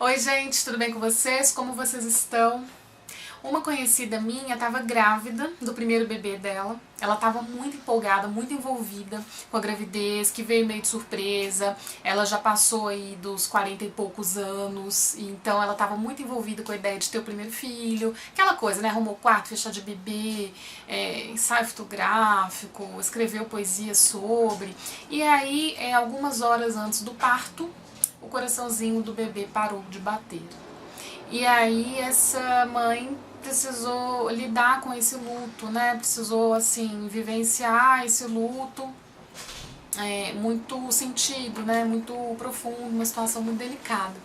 Oi gente, tudo bem com vocês? Como vocês estão? Uma conhecida minha estava grávida do primeiro bebê dela. Ela estava muito empolgada, muito envolvida com a gravidez, que veio meio de surpresa. Ela já passou aí dos 40 e poucos anos, então ela estava muito envolvida com a ideia de ter o primeiro filho. Aquela coisa, né? Arrumou o quarto, fechar de bebê, ensaio fotográfico, escreveu poesia sobre. E aí, algumas horas antes do parto, o coraçãozinho do bebê parou de bater. E aí essa mãe precisou lidar com esse luto, né? Precisou, assim, vivenciar esse luto muito sentido, né? Muito profundo, uma situação muito delicada.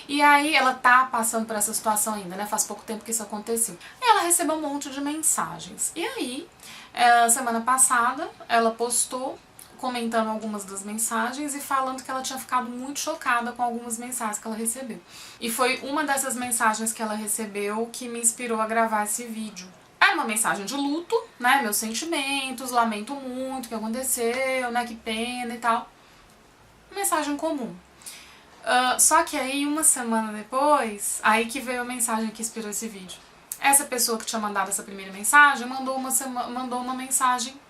E aí ela tá passando por essa situação ainda, né? Faz pouco tempo que isso aconteceu. E ela recebeu um monte de mensagens. E aí, semana passada, ela postou comentando algumas das mensagens e falando que ela tinha ficado muito chocada com algumas mensagens que ela recebeu. E foi uma dessas mensagens que ela recebeu que me inspirou a gravar esse vídeo. Era uma mensagem de luto, né, meus sentimentos, lamento muito o que aconteceu, né, que pena e tal. Mensagem comum. Só que aí, uma semana depois, aí que veio a mensagem que inspirou esse vídeo. Essa pessoa que tinha mandado essa primeira mensagem mandou uma mensagem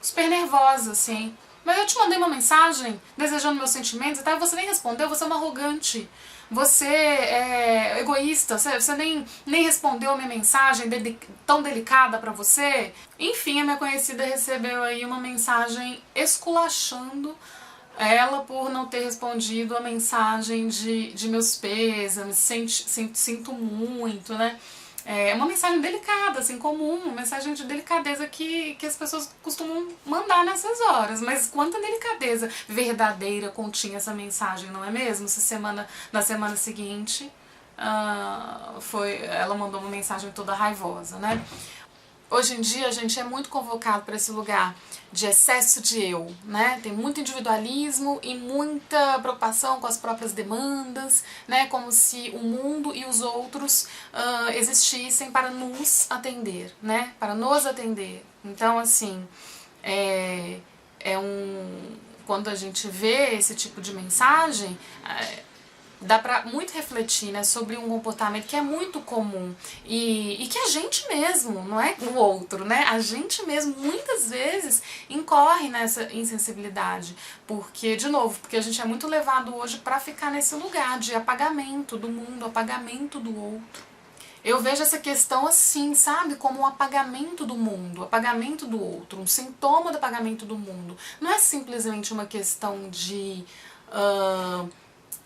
super nervosa, assim. Mas eu te mandei uma mensagem desejando meus sentimentos e tal, e você nem respondeu, você é uma arrogante. Você é egoísta, você nem respondeu a minha mensagem tão delicada pra você. Enfim, a minha conhecida recebeu aí uma mensagem esculachando ela por não ter respondido a mensagem de meus pêsames, sinto muito, né? É uma mensagem delicada, assim, comum, uma mensagem de delicadeza que as pessoas costumam mandar nessas horas. Mas quanta delicadeza verdadeira continha essa mensagem, não é mesmo? Na semana seguinte, ela mandou uma mensagem toda raivosa, né? Hoje em dia a gente é muito convocado para esse lugar de excesso de eu, né? Tem muito individualismo e muita preocupação com as próprias demandas, né? Como se o mundo e os outros existissem para nos atender, né? Para nos atender. Então, assim, quando a gente vê esse tipo de mensagem, dá pra muito refletir, né, sobre um comportamento que é muito comum e que a gente mesmo, não é o outro, né, a gente mesmo muitas vezes incorre nessa insensibilidade, porque, de novo, porque a gente é muito levado hoje pra ficar nesse lugar de apagamento do mundo, apagamento do outro. Eu vejo essa questão assim, sabe, como um apagamento do mundo, apagamento do outro, um sintoma do apagamento do mundo. Não é simplesmente uma questão de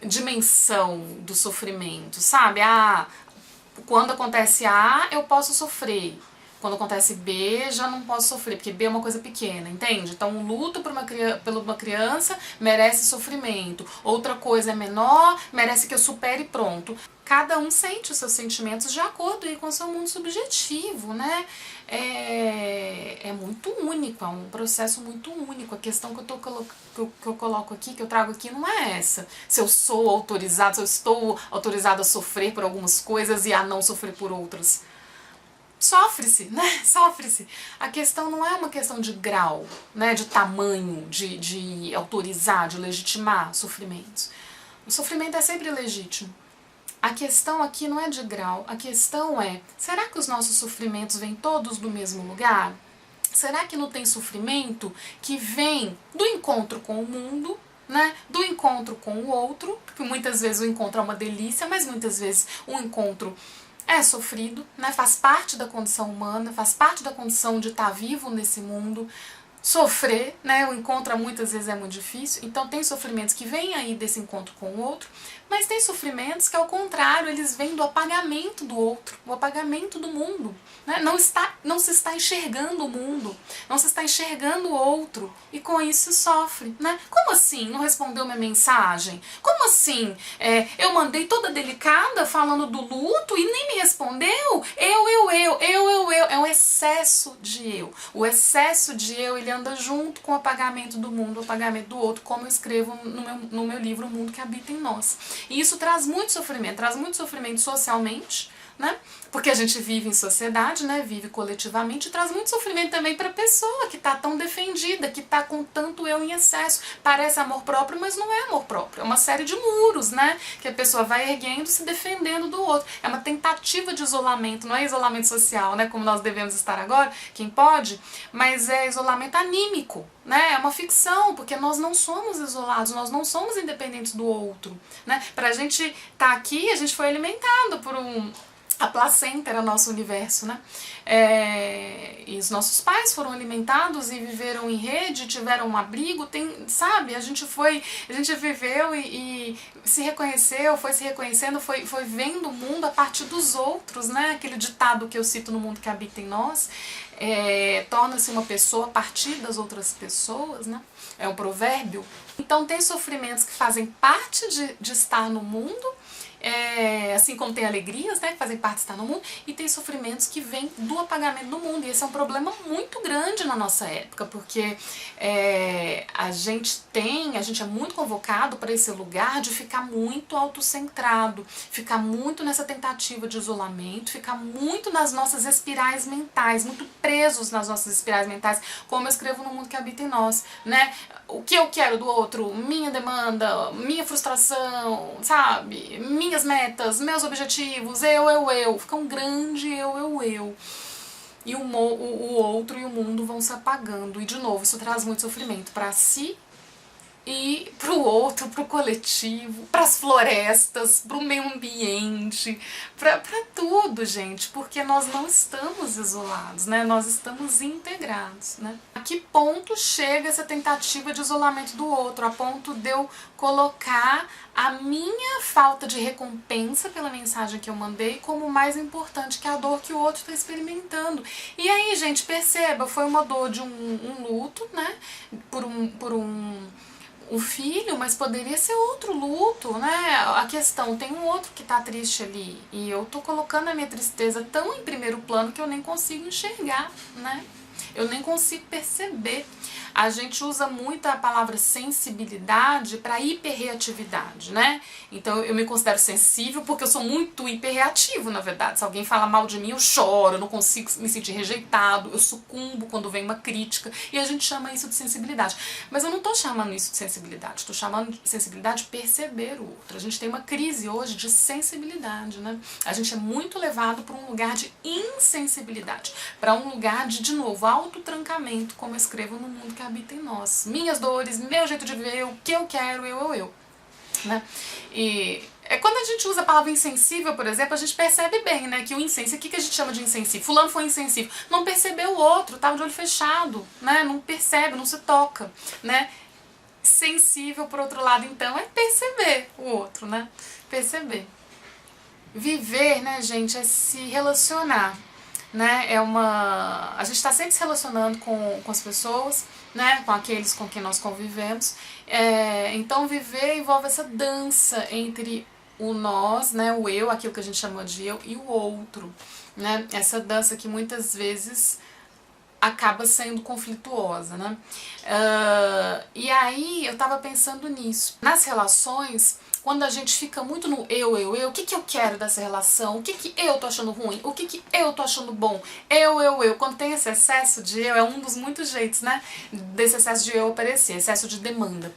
dimensão do sofrimento, sabe? Quando acontece A, eu posso sofrer. Quando acontece B, já não posso sofrer, porque B é uma coisa pequena, entende? Então, um luto por uma criança merece sofrimento. Outra coisa é menor, merece que eu supere e pronto. Cada um sente os seus sentimentos de acordo aí com o seu mundo subjetivo, né? É muito único, é um processo muito único. A questão que eu coloco aqui, que eu trago aqui, não é essa. Se eu sou autorizado, se eu estou autorizado a sofrer por algumas coisas e a não sofrer por outras. Sofre-se, né? Sofre-se. A questão não é uma questão de grau, né? De tamanho, de autorizar, de legitimar sofrimentos. O sofrimento é sempre legítimo. A questão aqui não é de grau, a questão é, será que os nossos sofrimentos vêm todos do mesmo lugar? Será que não tem sofrimento que vem do encontro com o mundo, né? Do encontro com o outro, porque muitas vezes o encontro é uma delícia, mas muitas vezes o encontro é sofrido, né? Faz parte da condição humana, faz parte da condição de estar vivo nesse mundo. Sofrer, né? O encontro muitas vezes é muito difícil, então tem sofrimentos que vêm aí desse encontro com o outro, mas tem sofrimentos que, ao contrário, eles vêm do apagamento do outro, o apagamento do mundo, né? Não se está enxergando o mundo, não se está enxergando o outro, e com isso sofre, né? Como assim não respondeu minha mensagem? Como assim eu mandei toda delicada falando do luto e nem me respondeu? É um excesso de eu. O excesso de eu, ele anda junto com o apagamento do mundo, o apagamento do outro, como eu escrevo no meu livro O Mundo que Habita em Nós. E isso traz muito sofrimento socialmente, né? Porque a gente vive em sociedade, né? Vive coletivamente e traz muito sofrimento também para a pessoa que está tão defendida, que está com tanto eu em excesso. Parece amor próprio, mas não é amor próprio. É uma série de muros, né? Que a pessoa vai erguendo, se defendendo do outro. É uma tentativa de isolamento, não é isolamento social, né? Como nós devemos estar agora, quem pode, mas é isolamento anímico, né? É uma ficção, porque nós não somos isolados, nós não somos independentes do outro, né? Pra gente estar aqui, a gente foi alimentado por a placenta era nosso universo, né? E os nossos pais foram alimentados e viveram em rede, tiveram um abrigo, sabe? A gente viveu e se reconheceu, foi se reconhecendo, foi vendo o mundo a partir dos outros, né? Aquele ditado que eu cito no mundo que habita em nós, torna-se uma pessoa a partir das outras pessoas, né? É um provérbio. Então tem sofrimentos que fazem parte de estar no mundo, assim como tem alegrias, né, que fazem parte de estar no mundo, e tem sofrimentos que vêm do apagamento do mundo, e esse é um problema muito grande na nossa época, porque a gente é muito convocado para esse lugar de ficar muito autocentrado, ficar muito nessa tentativa de isolamento, ficar muito nas nossas espirais mentais, muito presos nas nossas espirais mentais, como eu escrevo no mundo que habita em nós, né? O que eu quero do outro, minha demanda, minha frustração, sabe? Minhas metas, meus objetivos, eu. Fica um grande eu. E o outro e o mundo vão se apagando. E, de novo, isso traz muito sofrimento para si e para o outro, para o coletivo, para as florestas, para o meio ambiente, para tudo, gente, porque nós não estamos isolados, né? Nós estamos integrados, né? A que ponto chega essa tentativa de isolamento do outro? A ponto de eu colocar a minha falta de recompensa pela mensagem que eu mandei como mais importante que a dor que o outro está experimentando. E aí, gente, perceba, foi uma dor de um luto, né? Por um filho, mas poderia ser outro luto, né? A questão, tem um outro que tá triste ali, e eu tô colocando a minha tristeza tão em primeiro plano que eu nem consigo enxergar, né? Eu nem consigo perceber. A gente usa muito a palavra sensibilidade para hiperreatividade, né? Então eu me considero sensível porque eu sou muito hiperreativo, na verdade. Se alguém fala mal de mim, eu choro, eu não consigo me sentir rejeitado, eu sucumbo quando vem uma crítica, e a gente chama isso de sensibilidade. Mas eu não tô chamando isso de sensibilidade, tô chamando de sensibilidade de perceber o outro. A gente tem uma crise hoje de sensibilidade, né? A gente é muito levado para um lugar de insensibilidade, para um lugar de novo, autotrancamento, como eu escrevo no mundo que habita em nós. Minhas dores, meu jeito de viver, o que eu quero, eu. Né? E quando a gente usa a palavra insensível, por exemplo, a gente percebe bem, né, que o insensível, o que a gente chama de insensível? Fulano foi insensível, não percebeu o outro, tava de olho fechado, né, não percebe, não se toca, né. Sensível, por outro lado, então, é perceber o outro, né, perceber. Viver, né, gente, é se relacionar, né, a gente está sempre se relacionando com as pessoas, né, com aqueles com quem nós convivemos, então viver envolve essa dança entre o nós, né, o eu, aquilo que a gente chama de eu, e o outro, né, essa dança que muitas vezes acaba sendo conflituosa, né, e aí eu tava pensando nisso, nas relações, quando a gente fica muito no eu, o que eu quero dessa relação, o que eu tô achando ruim, o que eu tô achando bom, eu, quando tem esse excesso de eu, é um dos muitos jeitos, né, desse excesso de eu aparecer, excesso de demanda,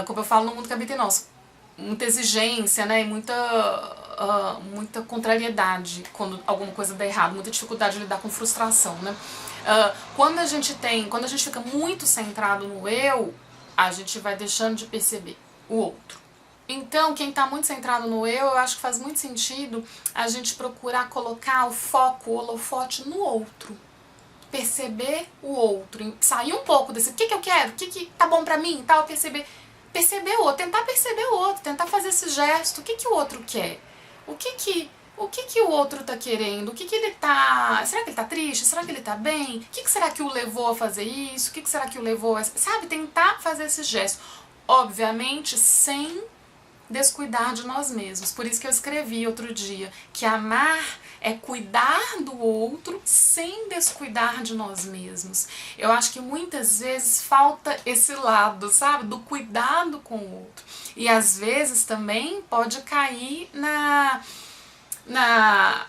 como eu falo no mundo que habita em nós, muita exigência, né, e muita contrariedade quando alguma coisa dá errado, muita dificuldade de lidar com frustração, né. Quando a gente fica muito centrado no a gente vai deixando de perceber o outro. Então, quem está muito centrado no eu acho que faz muito sentido a gente procurar colocar o foco, o holofote no outro. Perceber o outro, sair um pouco desse, o que eu quero, o que tá bom pra mim e tal, perceber o outro, tentar perceber o outro, tentar fazer esse gesto, o que o outro quer, o que o outro tá querendo, será que ele tá triste, será que ele tá bem, o que será que o levou a fazer isso, o que será que o levou a, sabe, tentar fazer esse gesto, obviamente sem descuidar de nós mesmos. Por isso que eu escrevi outro dia que amar é cuidar do outro sem descuidar de nós mesmos. Eu acho que muitas vezes falta esse lado, sabe, do cuidado com o outro. E às vezes também pode cair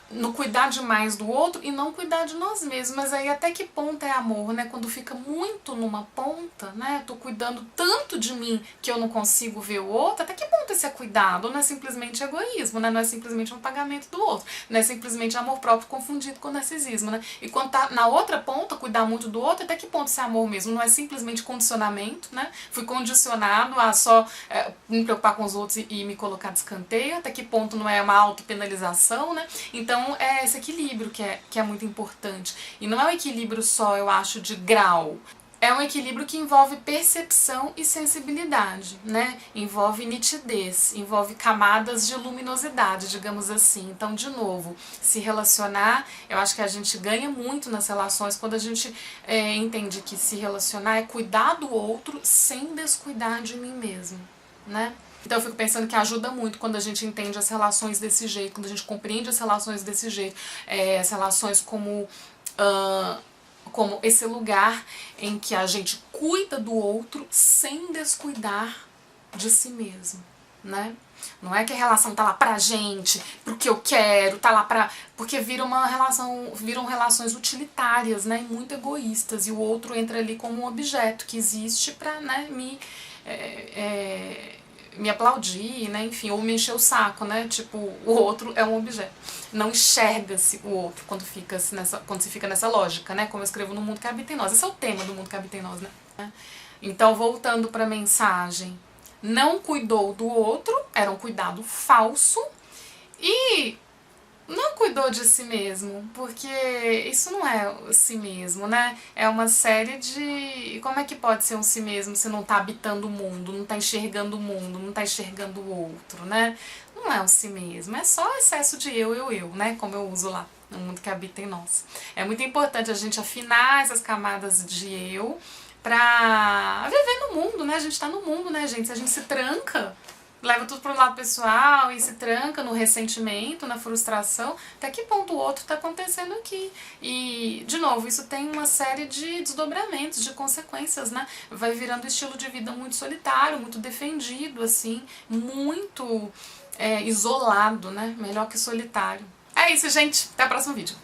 no cuidar demais do outro e não cuidar de nós mesmos. Mas aí até que ponto é amor, né? Quando fica muito numa ponta, né? Tô cuidando tanto de mim que eu não consigo ver o outro, até que ponto esse é cuidado? Não é simplesmente egoísmo, né? Não é simplesmente um pagamento do outro, não é simplesmente amor próprio confundido com narcisismo, né? E quando tá na outra ponta, cuidar muito do outro, até que ponto isso é amor mesmo? Não é simplesmente condicionamento, né? Fui condicionado a só me preocupar com os outros e me colocar de escanteio, até que ponto não é uma autopenalização, né? Então é esse equilíbrio que é muito importante. E não é um equilíbrio só, eu acho, de grau. É um equilíbrio que envolve percepção e sensibilidade, né? Envolve nitidez, envolve camadas de luminosidade, digamos assim. Então, de novo, se relacionar, eu acho que a gente ganha muito nas relações quando a gente entende que se relacionar é cuidar do outro sem descuidar de mim mesmo, né? Então eu fico pensando que ajuda muito quando a gente entende as relações desse jeito, quando a gente compreende as relações desse jeito, as relações como esse lugar em que a gente cuida do outro sem descuidar de si mesmo, né? Não é que a relação tá lá pra gente, pro que eu quero, tá lá pra... Porque viram relações utilitárias, né? E muito egoístas, e o outro entra ali como um objeto que existe pra, né, me aplaudir, né, enfim, ou me encher o saco, né, tipo, o outro é um objeto. Não enxerga-se o outro quando se fica nessa lógica, né, como eu escrevo no Mundo que Habita em Nós. Esse é o tema do Mundo que Habita em Nós, né. Então, voltando para a mensagem, não cuidou do outro, era um cuidado falso, e não cuidou de si mesmo, porque isso não é si mesmo, né? É uma série de... Como é que pode ser um si mesmo se não tá habitando o mundo, não tá enxergando o mundo, não tá enxergando o outro, né? Não é um si mesmo, é só excesso de eu, né? Como eu uso lá no Mundo que Habita em Nós. É muito importante a gente afinar essas camadas de eu pra viver no mundo, né? A gente tá no mundo, né, gente? Se a gente se tranca, leva tudo para o lado pessoal e se tranca no ressentimento, na frustração, até que ponto o outro está acontecendo aqui? E, de novo, isso tem uma série de desdobramentos, de consequências, né? Vai virando um estilo de vida muito solitário, muito defendido, assim, muito isolado, né? Melhor que solitário. É isso, gente. Até o próximo vídeo.